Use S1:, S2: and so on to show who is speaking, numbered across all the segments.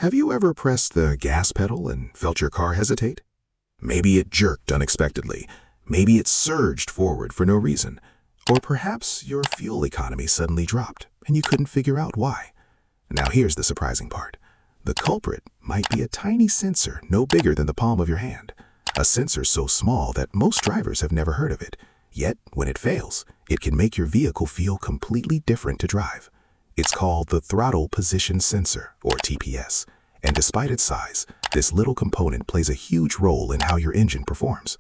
S1: Have you ever pressed the gas pedal and felt your car hesitate? Maybe it jerked unexpectedly. Maybe it surged forward for no reason. Or perhaps your fuel economy suddenly dropped and you couldn't figure out why. Now here's the surprising part. The culprit might be a tiny sensor no bigger than the palm of your hand. A sensor so small that most drivers have never heard of it. Yet, when it fails, it can make your vehicle feel completely different to drive. It's called the Throttle Position Sensor, or TPS. And despite its size, this little component plays a huge role in how your engine performs.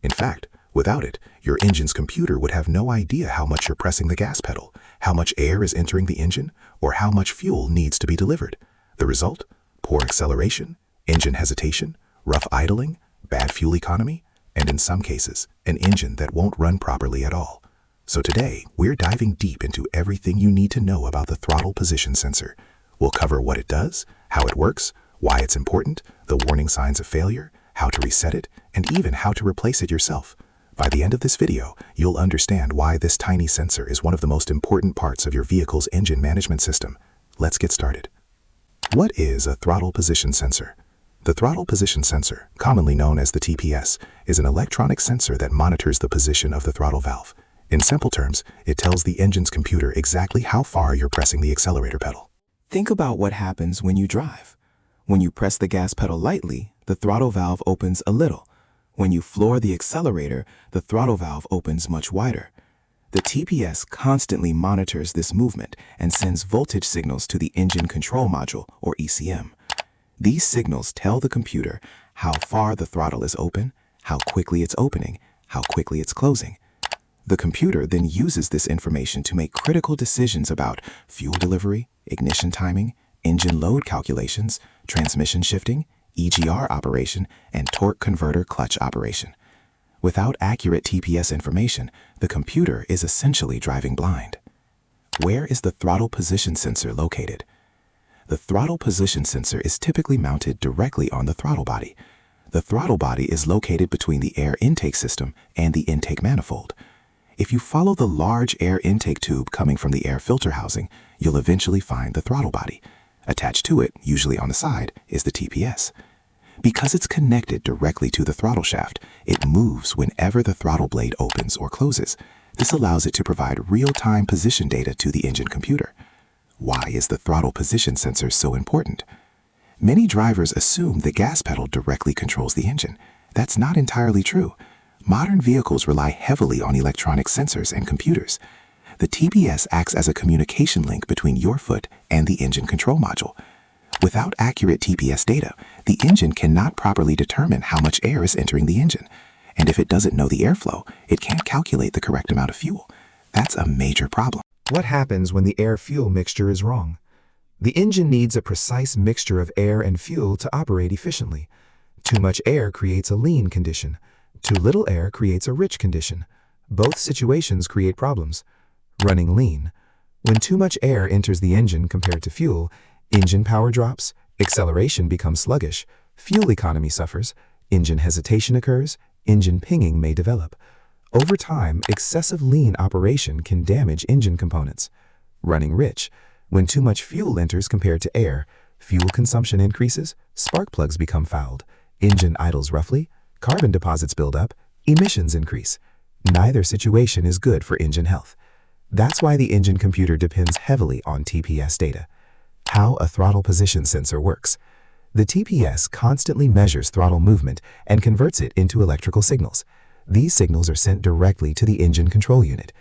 S1: In fact, without it, your engine's computer would have no idea how much you're pressing the gas pedal, how much air is entering the engine, or how much fuel needs to be delivered. The result? Poor acceleration, engine hesitation, rough idling, bad fuel economy, and in some cases, an engine that won't run properly at all. So today, we're diving deep into everything you need to know about the Throttle Position Sensor. We'll cover what it does, how it works, why it's important, the warning signs of failure, how to reset it, and even how to replace it yourself. By the end of this video, you'll understand why this tiny sensor is one of the most important parts of your vehicle's engine management system. Let's get started. What is a throttle position sensor? The throttle position sensor, commonly known as the TPS, is an electronic sensor that monitors the position of the throttle valve. In simple terms, it tells the engine's computer exactly how far you're pressing the accelerator pedal.
S2: Think about what happens when you drive. When you press the gas pedal lightly, the throttle valve opens a little. When you floor the accelerator, the throttle valve opens much wider. The TPS constantly monitors this movement and sends voltage signals to the engine control module, or ECM. These signals tell the computer how far the throttle is open, how quickly it's opening, how quickly it's closing. The computer then uses this information to make critical decisions about fuel delivery, ignition timing, engine load calculations, transmission shifting, EGR operation, and torque converter clutch operation. Without accurate TPS information, the computer is essentially driving blind. Where is the throttle position sensor located? The throttle position sensor is typically mounted directly on the throttle body. The throttle body is located between the air intake system and the intake manifold. If you follow the large air intake tube coming from the air filter housing, you'll eventually find the throttle body. Attached to it, usually on the side, is the TPS. Because it's connected directly to the throttle shaft, it moves whenever the throttle blade opens or closes. This allows it to provide real-time position data to the engine computer. Why is the throttle position sensor so important? Many drivers assume the gas pedal directly controls the engine. That's not entirely true. Modern vehicles rely heavily on electronic sensors and computers. The TPS acts as a communication link between your foot and the engine control module. Without accurate TPS data, the engine cannot properly determine how much air is entering the engine. And if it doesn't know the airflow, it can't calculate the correct amount of fuel. That's a major problem.
S3: What happens when the air-fuel mixture is wrong? The engine needs a precise mixture of air and fuel to operate efficiently. Too much air creates a lean condition. Too little air creates a rich condition. Both situations create problems. Running lean. When too much air enters the engine compared to fuel, engine power drops, acceleration becomes sluggish, fuel economy suffers, engine hesitation occurs, engine pinging may develop. Over time, excessive lean operation can damage engine components. Running rich. When too much fuel enters compared to air, fuel consumption increases, spark plugs become fouled, engine idles roughly, carbon deposits build up, emissions increase. Neither situation is good for engine health. That's why the engine computer depends heavily on TPS data. How a throttle position sensor works. The TPS constantly measures throttle movement and converts it into electrical signals. These signals are sent directly to the engine control unit.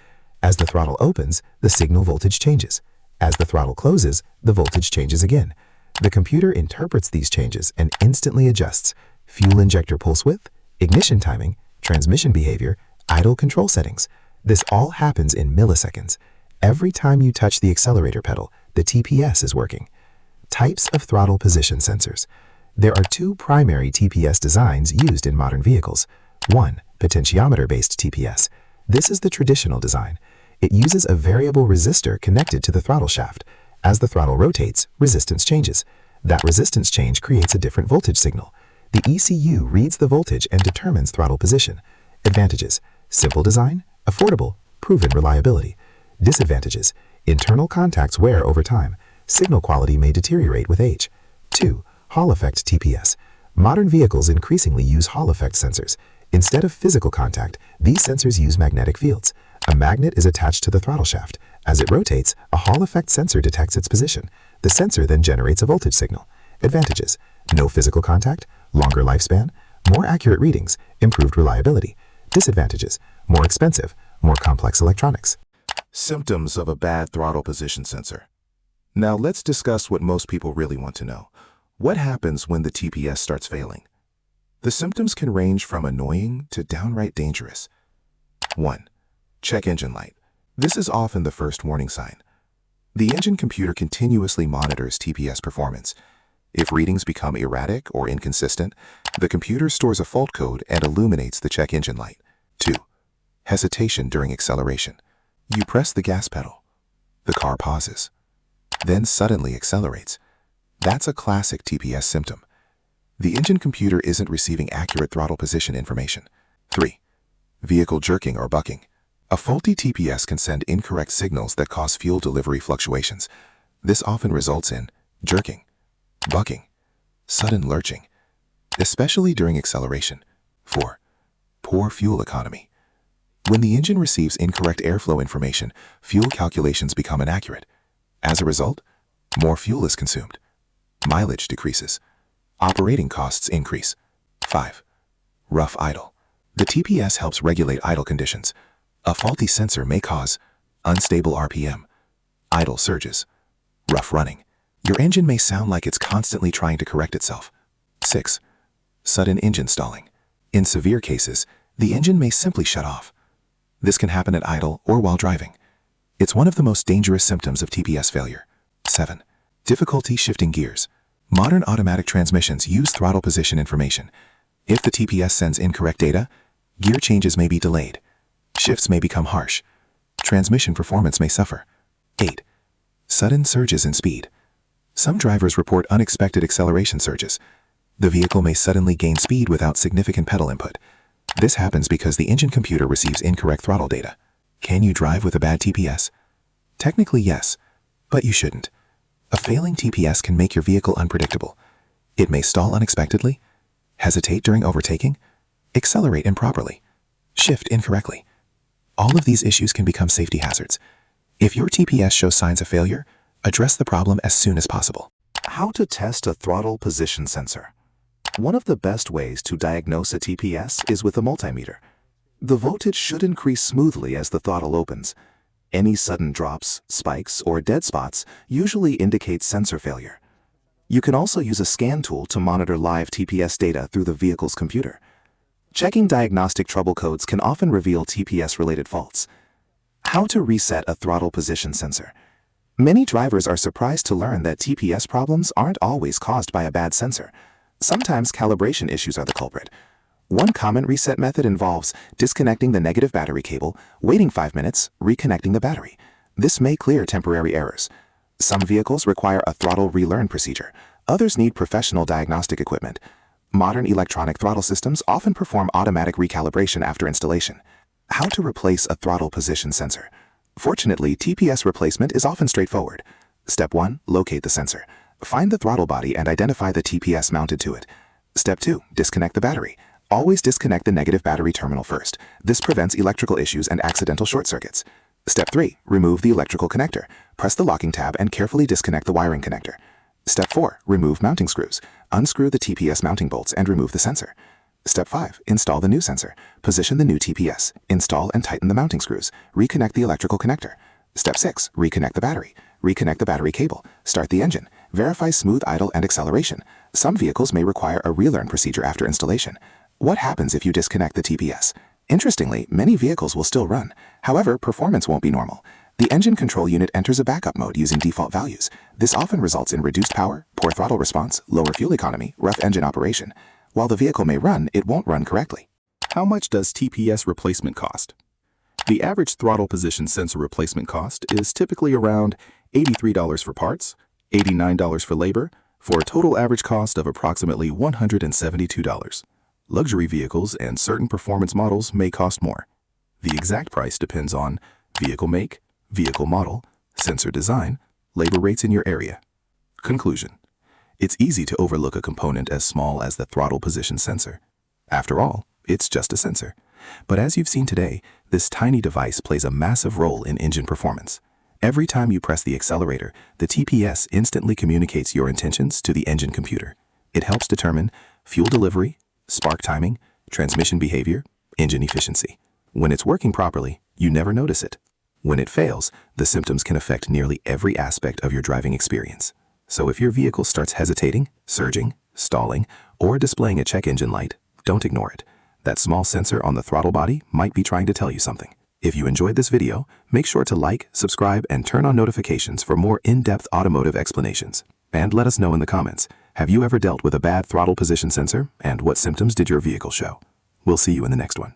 S3: As the throttle opens, the signal voltage changes. As the throttle closes, the voltage changes again. The computer interprets these changes and instantly adjusts fuel injector pulse width, ignition timing, transmission behavior, idle control settings. This all happens in milliseconds. Every time you touch the accelerator pedal, the TPS is working. Types of throttle position sensors. There are two primary TPS designs used in modern vehicles. 1. Potentiometer-based TPS. This is the traditional design. It uses a variable resistor connected to the throttle shaft. As the throttle rotates, resistance changes. That resistance change creates a different voltage signal. The ECU reads the voltage and determines throttle position. Advantages: simple design, affordable, proven reliability. Disadvantages: internal contacts wear over time. Signal quality may deteriorate with age. 2. Hall effect TPS. Modern vehicles increasingly use Hall effect sensors. Instead of physical contact, these sensors use magnetic fields. A magnet is attached to the throttle shaft. As it rotates, a Hall effect sensor detects its position. The sensor then generates a voltage signal. Advantages: no physical contact, longer lifespan, more accurate readings, improved reliability. Disadvantages: more expensive, more complex electronics.
S1: Symptoms of a bad throttle position sensor. Now let's discuss what most people really want to know. What happens when the TPS starts failing? The symptoms can range from annoying to downright dangerous. 1. Check engine light. This is often the first warning sign. The engine computer continuously monitors TPS performance. If readings become erratic or inconsistent, the computer stores a fault code and illuminates the check engine light. 2. Hesitation during acceleration. You press the gas pedal. The car pauses, then suddenly accelerates. That's a classic TPS symptom. The engine computer isn't receiving accurate throttle position information. 3. Vehicle jerking or bucking. A faulty TPS can send incorrect signals that cause fuel delivery fluctuations. This often results in jerking, bucking, sudden lurching, especially during acceleration. 4. Poor fuel economy. When the engine receives incorrect airflow information, fuel calculations become inaccurate. As a result, more fuel is consumed. Mileage decreases. Operating costs increase. 5. Rough idle. The TPS helps regulate idle conditions. A faulty sensor may cause unstable RPM, idle surges, rough running. Your engine may sound like it's constantly trying to correct itself. 6. Sudden engine stalling. In severe cases, the engine may simply shut off. This can happen at idle or while driving. It's one of the most dangerous symptoms of TPS failure. 7. Difficulty shifting gears. Modern automatic transmissions use throttle position information. If the TPS sends incorrect data, gear changes may be delayed. Shifts may become harsh. Transmission performance may suffer. 8. Sudden surges in speed. Some drivers report unexpected acceleration surges. The vehicle may suddenly gain speed without significant pedal input. This happens because the engine computer receives incorrect throttle data. Can you drive with a bad TPS? Technically, yes, but you shouldn't. A failing TPS can make your vehicle unpredictable. It may stall unexpectedly, hesitate during overtaking, accelerate improperly, shift incorrectly. All of these issues can become safety hazards. If your TPS shows signs of failure, address the problem as soon as possible.
S4: How to test a throttle position sensor. One of the best ways to diagnose a TPS is with a multimeter. The voltage should increase smoothly as the throttle opens. Any sudden drops, spikes, or dead spots usually indicate sensor failure. You can also use a scan tool to monitor live TPS data through the vehicle's computer. Checking diagnostic trouble codes can often reveal TPS-related faults. How to reset a throttle position sensor. Many drivers are surprised to learn that TPS problems aren't always caused by a bad sensor. Sometimes calibration issues are the culprit. One common reset method involves disconnecting the negative battery cable, waiting 5 minutes, reconnecting the battery. This may clear temporary errors. Some vehicles require a throttle relearn procedure. Others need professional diagnostic equipment. Modern electronic throttle systems often perform automatic recalibration after installation. How to replace a throttle position sensor. Fortunately, TPS replacement is often straightforward. Step 1. Locate the sensor. Find the throttle body and identify the TPS mounted to it. Step 2. Disconnect the battery. Always disconnect the negative battery terminal first. This prevents electrical issues and accidental short circuits. Step 3. Remove the electrical connector. Press the locking tab and carefully disconnect the wiring connector. Step 4. Remove mounting screws. Unscrew the TPS mounting bolts and remove the sensor. Step 5. Install the new sensor. Position the new TPS. Install and tighten the mounting screws. Reconnect the electrical connector. Step 6. Reconnect the battery. Reconnect the battery cable. Start the engine. Verify smooth idle and acceleration. Some vehicles may require a relearn procedure after installation. What happens if you disconnect the TPS? Interestingly, many vehicles will still run. However, performance won't be normal. The engine control unit enters a backup mode using default values. This often results in reduced power, poor throttle response, lower fuel economy, rough engine operation. While the vehicle may run, it won't run correctly.
S5: How much does TPS replacement cost? The average throttle position sensor replacement cost is typically around $83 for parts, $89 for labor, for a total average cost of approximately $172. Luxury vehicles and certain performance models may cost more. The exact price depends on vehicle make, vehicle model, sensor design, labor rates in your area. Conclusion: It's easy to overlook a component as small as the throttle position sensor. After all, it's just a sensor. But as you've seen today, this tiny device plays a massive role in engine performance. Every time you press the accelerator, the TPS instantly communicates your intentions to the engine computer. It helps determine fuel delivery, spark timing, transmission behavior, engine efficiency. When it's working properly, you never notice it. When it fails, the symptoms can affect nearly every aspect of your driving experience. So if your vehicle starts hesitating, surging, stalling, or displaying a check engine light, don't ignore it. That small sensor on the throttle body might be trying to tell you something. If you enjoyed this video, make sure to like, subscribe, and turn on notifications for more in-depth automotive explanations. And let us know in the comments, have you ever dealt with a bad throttle position sensor, and what symptoms did your vehicle show? We'll see you in the next one.